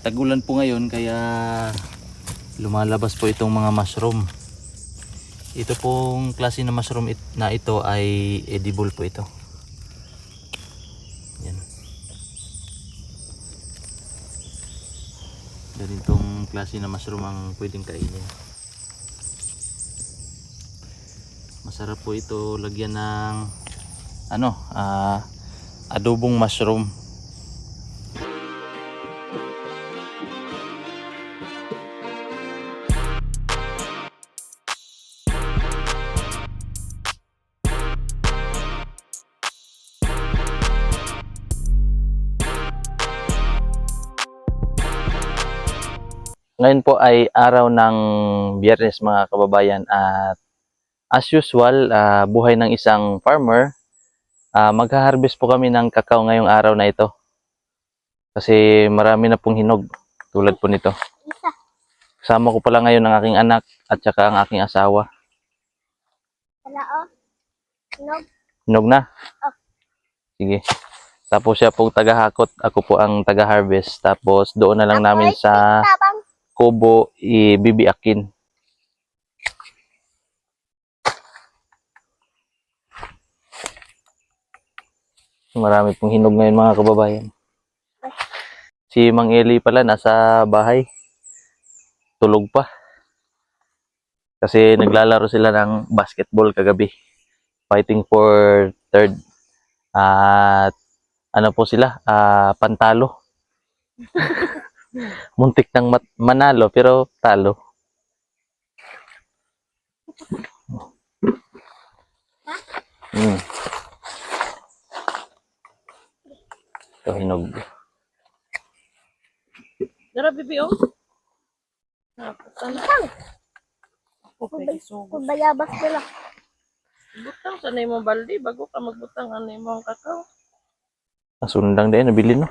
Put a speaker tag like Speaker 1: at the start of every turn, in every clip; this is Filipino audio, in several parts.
Speaker 1: Tag-ulan po ngayon kaya lumalabas po itong mga mushroom. Ito pong klase ng mushroom na ito ay edible po ito. Yan. Ganitong klase ng mushroom ang pwedeng kainin. Masarap po ito lagyan ng adobong mushroom. Ngayon po ay araw ng Biyernes mga kababayan at as usual, buhay ng isang farmer, magha-harvest po kami ng kakao ngayong araw na ito. Kasi marami na pong hinog tulad po nito. Kasama ko pala ngayon ang aking anak at saka ang aking asawa.
Speaker 2: Hinog.
Speaker 1: Hinog na?
Speaker 2: Oh.
Speaker 1: Sige. Tapos siya po taga-hakot, ako po ang taga-harvest. Tapos doon na lang namin sa kubo ibibiakin. Marami pong hinog ngayon mga kababayan. Si Mang Eli pala nasa bahay. Tulog pa. Kasi naglalaro sila ng basketball kagabi. Fighting for third. At ano po sila? Pantalo. Muntik ng manalo pero talo. Ito hinog.
Speaker 3: Dara bibi oh.
Speaker 2: Kung bayabas nila.
Speaker 3: Butang sa nimo baldi bago ka magbutang ano imong kakao.
Speaker 1: Nasundang din nabili no.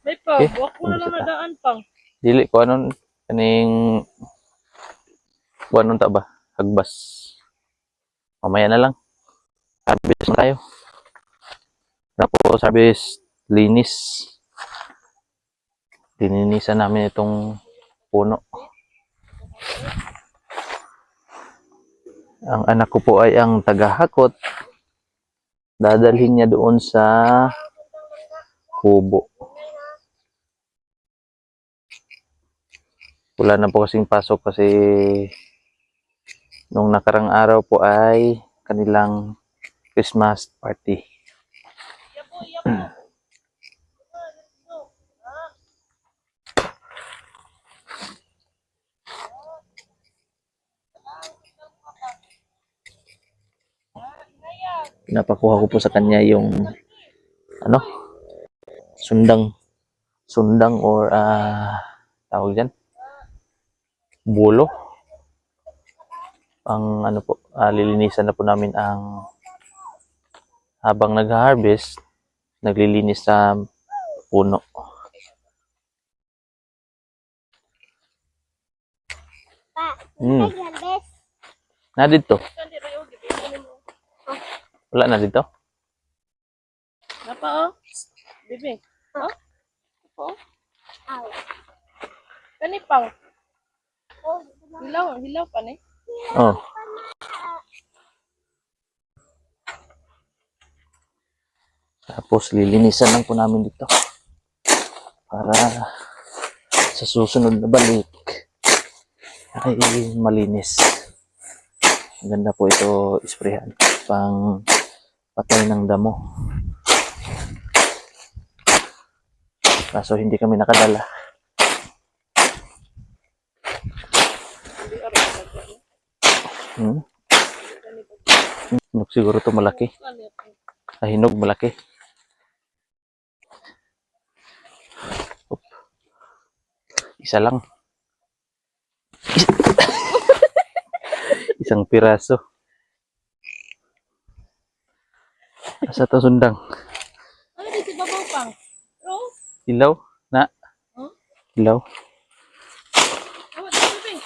Speaker 3: May pa,
Speaker 1: Okay.
Speaker 3: buwak mo na lang nadaan pang.
Speaker 1: Dili ko anon kaning kuanon ta ba? Hagbas. Mamaya na lang. Harvest na tayo. Tapos harvest linis. Lininisan namin itong puno. Ang anak ko po ay ang tagahakot. Dadalhin niya doon sa kubo. Wala na po kasing pasok kasi nung nakarang araw po ay kanilang Christmas party. Pinapakuha ko po sa kanya yung sundang or tawag dyan bulo. Ang lilinisan na po namin ang habang nag-harvest, naglilinis sa puno. Na dito. Wala na dito.
Speaker 3: Napa oh. Bibi. Oh. Oh. Kani pang. Hilaw pa ni.
Speaker 1: Oh. Tapos lilinisan lang po namin dito para sa susunod na balik ay malinis. Maganda po ito isprehan pang patay ng damo. Kaso hindi kami nakadala. Hinog siguro ito malaki. Hinog malaki. Isa lang. Isang piraso. Asa to sundang?
Speaker 3: Ano dito babaw pang? Rose?
Speaker 1: Ilaw? Na?
Speaker 3: Huh?
Speaker 1: Ilaw?
Speaker 3: Awa dito bibi.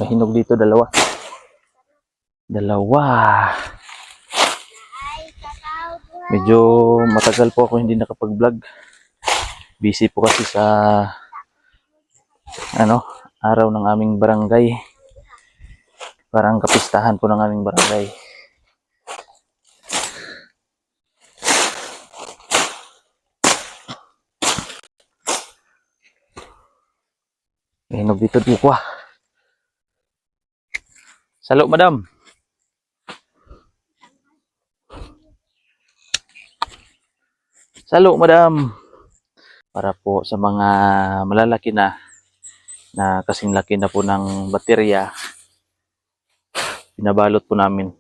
Speaker 1: May hinog dito, dalawa. Dalawa. Medyo matagal po ako hindi nakapag-vlog. Busy po kasi sa araw ng aming barangay. Parang kapistahan po ng aming barangay. May hinog dito, dito. Salo, madam. Salo, madam. Para po sa mga malalaki na kasing laki na po ng baterya, pinabalot po namin.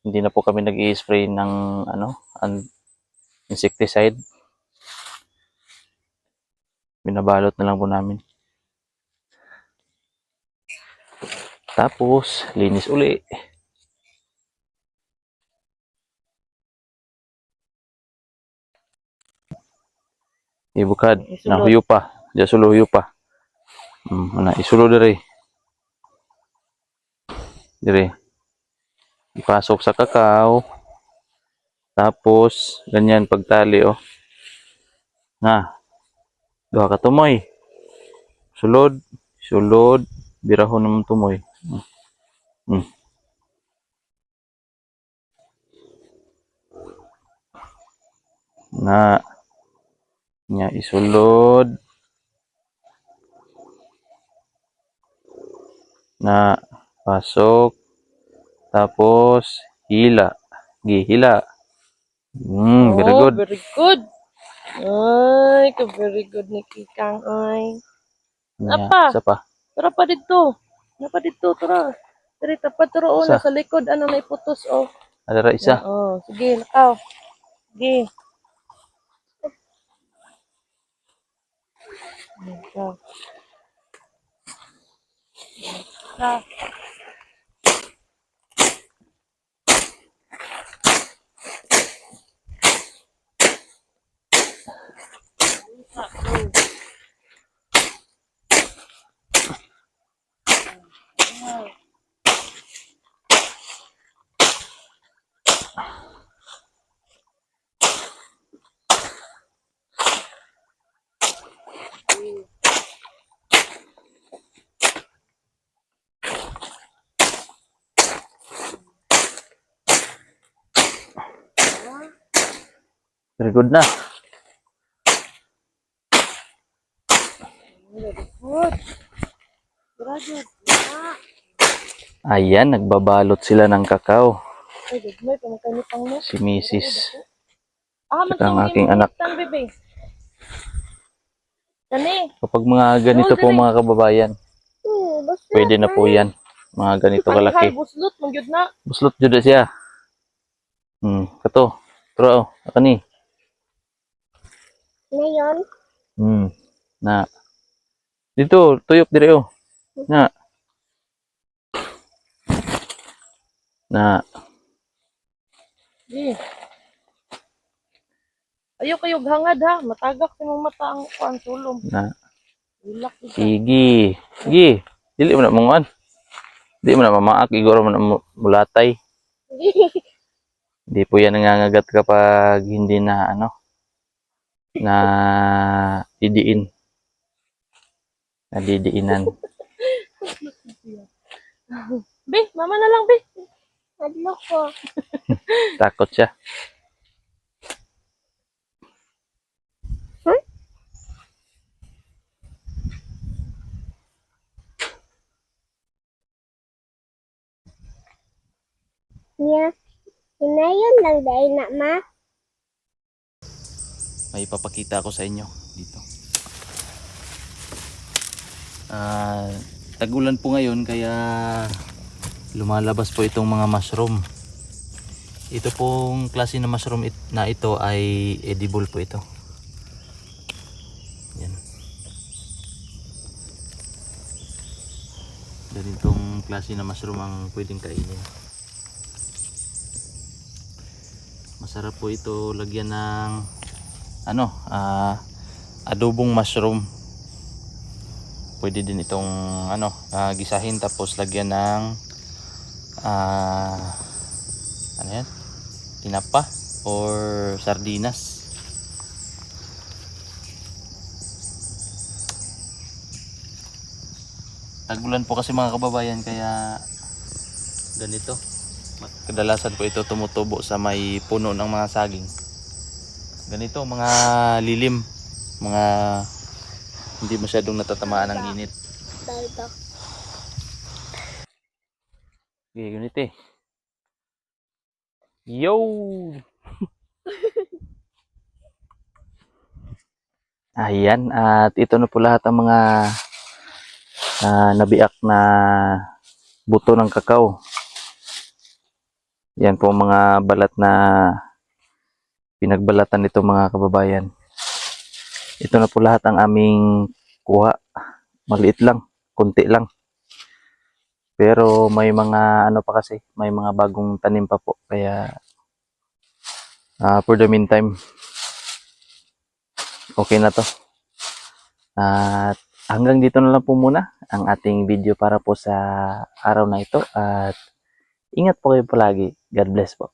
Speaker 1: Hindi na po kami nag-i-spray ng insecticide. Binabalot na lang po namin. Tapos, linis uli. Ibukad, nahuyo pa. Diya suluyo pa. Isulo dire. Dire. Ipasok sa kakao. Tapos, ganyan pagtali, oh. Duha ka tumoy. Sulod. Sulod. Birahon naman tumoy. Nya isulod. Pasok. Tapos, hila. Gihila. Very good.
Speaker 3: Very good. Ay, very good ni Kikang. Ay. Apa?
Speaker 1: Isa pa.
Speaker 3: Tara pa dito. Napa dito, tara. Tara, tapat turo
Speaker 1: Isa.
Speaker 3: sa likod. Ano na iputos, oh.
Speaker 1: Adara isa.
Speaker 3: Oh, sige, nakaw. Sige. Nakaw. Nakaw.
Speaker 1: Very good na.
Speaker 3: Very good. Graduate.
Speaker 1: Ayan, nagbabalot sila ng kakao.
Speaker 3: Ay, good mo. Pamakanipang mo.
Speaker 1: Si Mrs.
Speaker 3: Saka
Speaker 1: ang aking anak.
Speaker 3: Bebe. Kani.
Speaker 1: Kapag mga ganito po mga kababayan, pwede na po yan. Mga ganito kalaki.
Speaker 3: Buslot, magyud na.
Speaker 1: Buslot jud siya. Kato. Turo, akani.
Speaker 2: Ngayon,
Speaker 1: Dito, tuyok dire, oh.
Speaker 3: Ayaw kayog hangad ha. Matagak sa mong mata ang kuan sulom. Ilak ito.
Speaker 1: Sige. Sige. Dili mo na manguan. Di mo na mamaak. Iguro mo na mulatay. Di po yan nangangagat kapag hindi na didiin. Didiinan.
Speaker 3: Be, mama na lang, be.
Speaker 2: adlo ko.
Speaker 1: Takot siya.
Speaker 2: Niya, hinayon lang dahil na ma.
Speaker 1: May ipapakita ko sa inyo dito. Tag-ulan po ngayon kaya lumalabas po itong mga mushroom. Ito pong klase na mushroom na ito ay edible po ito. Yan. Ganitong klase na mushroom ang pwedeng kainin. Masarap po ito lagyan ng adobong mushroom. pwede din itong gisahin tapos lagyan ng ano yan? Tinapa or sardinas. Tagulan po kasi mga kababayan kaya ganito. Kadalasan po ito tumutubo sa may puno ng mga saging. Ganito mga lilim, mga hindi masyadong natatamaan ng init.
Speaker 2: Dito.
Speaker 1: Okay, ganito eh. Yo! Ayan, at ito na po lahat ang mga nabiak na buto ng kakao. Yan po ang mga balat na pinagbalatan nito mga kababayan. Ito na po lahat ang aming kuha. Maliit lang, konti lang. Pero may mga ano pa kasi, may mga bagong tanim pa po. Kaya for the meantime, okay na to. At hanggang dito na lang po muna ang ating video para po sa araw na ito. At ingat po kayo palagi. God bless po.